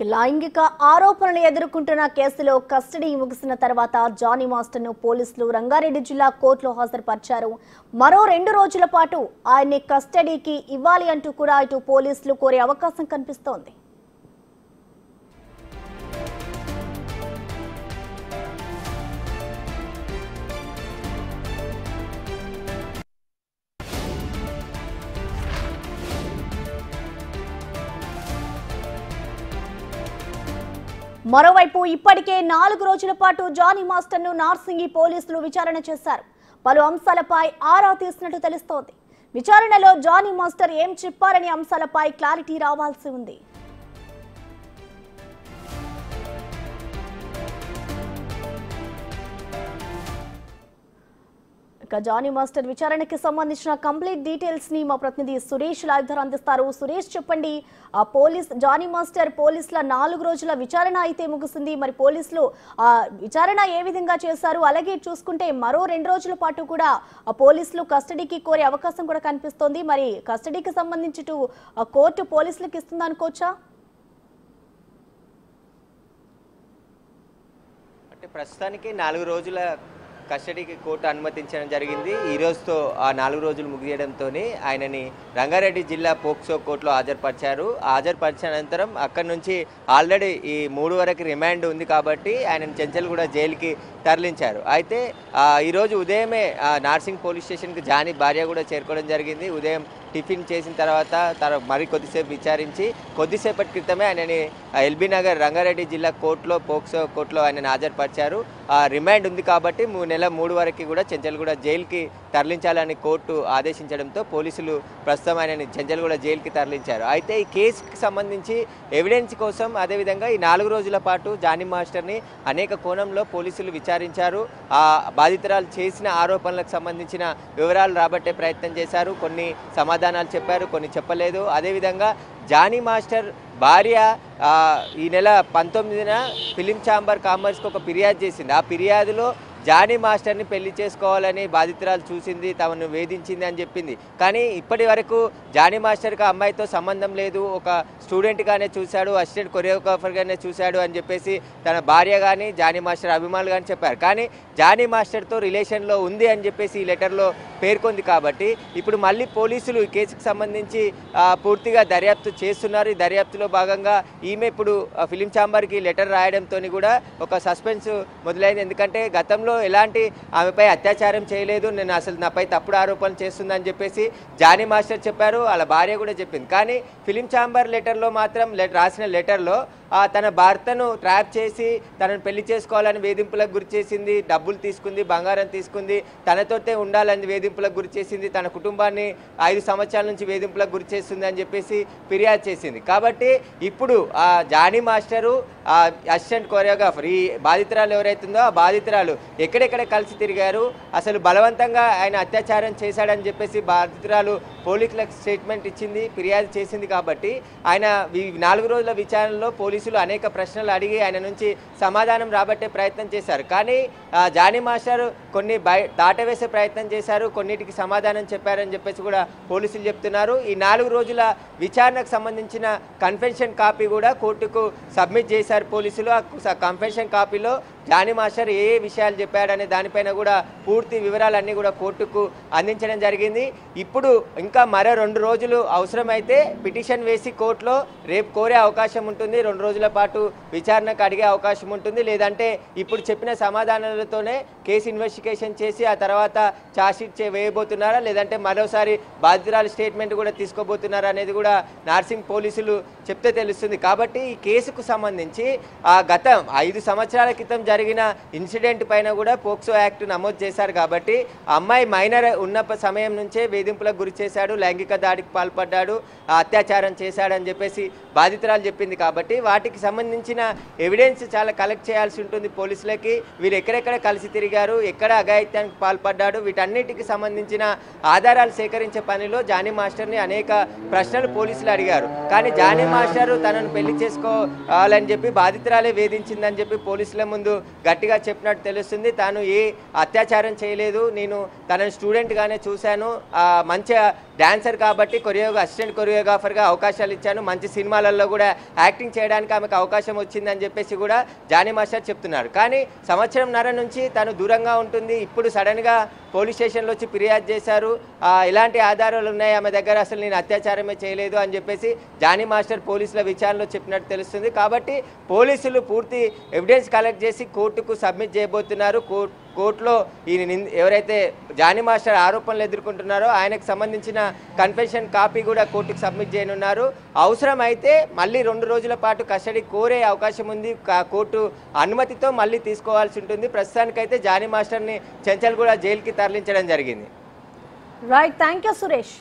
లైంగిక ఆరోపణలు ఎదుర్కొంటున్న కేసులో కస్టడీ ముగిసిన తర్వాత జానీ మాస్టర్ను పోలీసులు రంగారెడ్డి జిల్లా కోర్టులో హాజరుపరిచారు. మరో 2 రోజుల పాటు ఆయన్ని కస్టడీకి ఇవ్వాలి అంటూ కూడా ఇటు పోలీసులు కోరే అవకాశం కనిపిస్తోంది. మరోవైపు ఇప్పటికే 4 రోజుల పాటు జానీ మాస్టర్ను నార్సింగి పోలీసులు విచారణ చేశారు. పలు అంశాలపై ఆరా తీసినట్టు తెలుస్తోంది. విచారణలో జానీ మాస్టర్ ఏం చెప్పారనే అంశాలపై క్లారిటీ రావాల్సి ఉంది. జానీ మాస్టర్ విచారణకి సంబంధించిన కంప్లీట్ డీటెయిల్స్ ని మా ప్రతినిధి సురేష్ లైవ్ ద్వారా అందిస్తారు. సురేష్, చెప్పండి, జానీ మాస్టర్ పోలీసుల 4 రోజుల విచారణ అయితే ముగిసింది. మరి పోలీసులు విచారణ ఏ విధంగా చేశారు? అలాగే చూసుకుంటే మరో 2 రోజుల పాటు కూడా పోలీసులు కస్టడీకి కోరే అవకాశం కూడా కనిపిస్తోంది. మరి కస్టడీకి సంబంధించి కోర్టు పోలీసులకు ఇస్తుంది అనుకోవచ్చా? అంటే ప్రస్తుతానికి 4 రోజుల కస్టడీకి కోర్టు అనుమతించడం జరిగింది. ఈ రోజుతో ఆ 4 రోజులు ముగియడంతో ఆయనని రంగారెడ్డి జిల్లా పోక్సో కోర్టులో హాజరుపరిచారు. హాజరుపరిచిన అనంతరం అక్కడి నుంచి ఆల్రెడీ ఈ 3 వరకు రిమాండ్ ఉంది కాబట్టి ఆయనను చెంచల్గూడ జైలుకి తరలించారు. అయితే ఈరోజు ఉదయమే నార్సింగ్ పోలీస్ స్టేషన్కి జానీ భార్య కూడా చేరుకోవడం జరిగింది. ఉదయం టిఫిన్ చేసిన తర్వాత మరి కొద్దిసేపు విచారించి కొద్దిసేపటి క్రితమే ఆయనని ఎల్బీ నగర్ రంగారెడ్డి జిల్లా కోర్టులో పోక్సో కోర్టులో ఆయనను హాజరుపరిచారు. రిమాండ్ ఉంది కాబట్టి నెల 3 వరకు కూడా చెంచల్గూడ జైలుకి తరలించాలని కోర్టు ఆదేశించడంతో పోలీసులు ప్రస్తుతం ఆయనని చెంచల్గూడ జైలుకి తరలించారు. అయితే ఈ కేసుకి సంబంధించి ఎవిడెన్స్ కోసం అదేవిధంగా ఈ 4 రోజుల పాటు జానీ మాస్టర్ని అనేక కోణంలో పోలీసులు విచారించారు. ఆ బాధితురాలు చేసిన ఆరోపణలకు సంబంధించిన వివరాలు రాబట్టే ప్రయత్నం చేశారు. కొన్ని సమాధానాలు చెప్పారు, కొన్ని చెప్పలేదు. అదేవిధంగా జానీ మాస్టర్ భార్య ఈ నెల 19న ఫిలిం ఛాంబర్ కామర్స్కి ఒక ఫిర్యాదు చేసింది. ఆ ఫిర్యాదులో జానీ మాస్టర్ని పెళ్లి చేసుకోవాలని బాధితురాలు చూసింది, తమను వేధించింది అని చెప్పింది. కానీ ఇప్పటి వరకు జానీ మాస్టర్కి ఆ అమ్మాయితో సంబంధం లేదు, ఒక స్టూడెంట్గానే చూశాడు, అసిస్టెంట్ కొరియోగ్రాఫర్గానే చూశాడు అని చెప్పేసి తన భార్య కానీ జానీ మాస్టర్ అభిమానులు కానీ చెప్పారు. కానీ జానీ మాస్టర్తో రిలేషన్లో ఉంది అని చెప్పేసి ఈ లెటర్లో పేర్కొంది. కాబట్టి ఇప్పుడు మళ్ళీ పోలీసులు ఈ కేసుకు సంబంధించి పూర్తిగా దర్యాప్తు చేస్తున్నారు. ఈ దర్యాప్తులో భాగంగా ఈమె ఇప్పుడు ఫిలిం ఛాంబర్కి లెటర్ రాయడంతో కూడా ఒక సస్పెన్స్ మొదలైంది. ఎందుకంటే గతంలో ఎలాంటి ఆమెపై అత్యాచారం చేయలేదు, నేను అసలు నాపై తప్పుడు ఆరోపణలు చేస్తుందని చెప్పేసి జానీ మాస్టర్ చెప్పారు, వాళ్ళ భార్య కూడా చెప్పింది. కానీ ఫిలిం ఛాంబర్ లెటర్లో మాత్రం రాసిన లెటర్లో తన భర్తను ట్రాప్ చేసి తనను పెళ్లి చేసుకోవాలని వేధింపులకు గురి చేసింది, డబ్బులు తీసుకుంది, బంగారం తీసుకుంది, తనతోటే ఉండాలని వేధింపులకు గురి చేసింది, తన కుటుంబాన్ని 5 సంవత్సరాల నుంచి వేధింపులకు గురి చేస్తుంది అని చెప్పేసి ఫిర్యాదు చేసింది. కాబట్టి ఇప్పుడు జానీ మాస్టరు అసిస్టెంట్ కొరియోగ్రాఫర్ ఈ బాధితురాలు ఎవరైతుందో ఆ బాధితురాలు ఎక్కడెక్కడ కలిసి తిరిగారు, అసలు బలవంతంగా ఆయన అత్యాచారం చేశాడని చెప్పేసి బాధితురాలు పోలీసులకు స్టేట్మెంట్ ఇచ్చింది, ఫిర్యాదు చేసింది. కాబట్టి ఆయన ఈ 4 రోజుల విచారణలో పోలీసులు అనేక ప్రశ్నలు అడిగి ఆయన నుంచి సమాధానం రాబట్టే ప్రయత్నం చేశారు. కానీ జానీ మాస్టర్ కొన్ని దాటవేసే ప్రయత్నం చేశారు, కొన్నిటికి సమాధానం చెప్పారని చెప్పేసి కూడా పోలీసులు చెప్తున్నారు. ఈ 4 రోజుల విచారణకు సంబంధించిన కన్ఫెషన్ కాపీ కూడా కోర్టుకు సబ్మిట్ చేశారు పోలీసులు. ఆ కన్ఫెషన్ కాపీలో జానీ మాస్టర్ ఏ విషయాలు చెప్పాడనే దానిపైన కూడా పూర్తి వివరాలన్నీ కూడా కోర్టుకు అందించడం జరిగింది. ఇప్పుడు ఇంకా మరో 2 రోజులు అవసరమైతే పిటిషన్ వేసి కోర్టులో రేపు కోరే అవకాశం ఉంటుంది. 2 రోజుల పాటు విచారణకు అడిగే అవకాశం ఉంటుంది. లేదంటే ఇప్పుడు చెప్పిన సమాధానాలతోనే కేసు ఇన్వెస్టిగేషన్ చేసి ఆ తర్వాత ఛార్జ్షీట్ వేయబోతున్నారా, లేదంటే మరోసారి బాధితురాలు స్టేట్మెంట్ కూడా తీసుకోబోతున్నారా అనేది కూడా నార్సింగ్ పోలీసులు చెప్తే తెలుస్తుంది. కాబట్టి ఈ కేసుకు సంబంధించి గత 5 సంవత్సరాల క్రితం జరిగిన ఇన్సిడెంట్ పైన కూడా పోక్సో యాక్ట్ నమోదు చేశారు. కాబట్టి అమ్మాయి మైనర్ ఉన్న సమయం నుంచే వేధింపులకు గురి చేశాడు, లైంగిక దాడికి పాల్పడ్డాడు, అత్యాచారం చేశాడని చెప్పేసి బాధితురాలు చెప్పింది. కాబట్టి వాటికి సంబంధించిన ఎవిడెన్స్ చాలా కలెక్ట్ చేయాల్సి ఉంటుంది పోలీసులకి. వీరు ఎక్కడెక్కడ కలిసి తిరిగారు, ఎక్కడ అఘాయిత్యానికి పాల్పడ్డాడు, వీటన్నిటికి సంబంధించిన ఆధారాలు సేకరించే పనిలో జానీ మాస్టర్ని అనేక ప్రశ్నలు పోలీసులు అడిగారు. కానీ జానీ మాస్టర్ తనను పెళ్లి చేసుకోవాలని చెప్పి బాధితురాలే వేధించిందని చెప్పి పోలీసుల ముందు గట్టిగా చెప్పినట్టు తెలుస్తుంది. తాను ఏ అత్యాచారం చేయలేదు, నేను తనని స్టూడెంట్గానే చూశాను, మంచిగా డాన్సర్ కాబట్టి అసిస్టెంట్ కొరియోగ్రాఫర్గా అవకాశాలు ఇచ్చాను, మంచి సినిమాలలో కూడా యాక్టింగ్ చేయడానికి ఆమెకు అవకాశం వచ్చిందని చెప్పేసి కూడా జానీ మాస్టర్ చెప్తున్నారు. కానీ సంవత్సరంన్నర నుంచి తను దూరంగా ఉంటుంది. ఇప్పుడు సడన్గా పోలీస్ స్టేషన్లో వచ్చి ఫిర్యాదు చేశారు. ఎలాంటి ఆధారాలు ఉన్నాయి ఆమె దగ్గర, అసలు నేను అత్యాచారమే చేయలేదు అని చెప్పేసి జానీ మాస్టర్ పోలీసుల విచారణలో చెప్పినట్టు తెలుస్తుంది. కాబట్టి పోలీసులు పూర్తి ఎవిడెన్స్ కలెక్ట్ చేసి కోర్టుకు సబ్మిట్ చేయబోతున్నారు. కోర్టులో ఈ ఎవరైతే జానీ మాస్టర్ ఆరోపణలు ఎదుర్కొంటున్నారో ఆయనకు సంబంధించిన కన్ఫెషన్ కాపీ కూడా కోర్టుకు సబ్మిట్ చేయనున్నారు. అవసరమైతే మళ్ళీ 2 రోజుల పాటు కస్టడీ కోరే అవకాశం ఉంది. కోర్టు అనుమతితో మళ్ళీ తీసుకోవాల్సి ఉంటుంది. ప్రస్తుతానికైతే జానీ మాస్టర్ని చెంచల్గూడ జైలుకి తరలించడం జరిగింది. Right, thank you Suresh.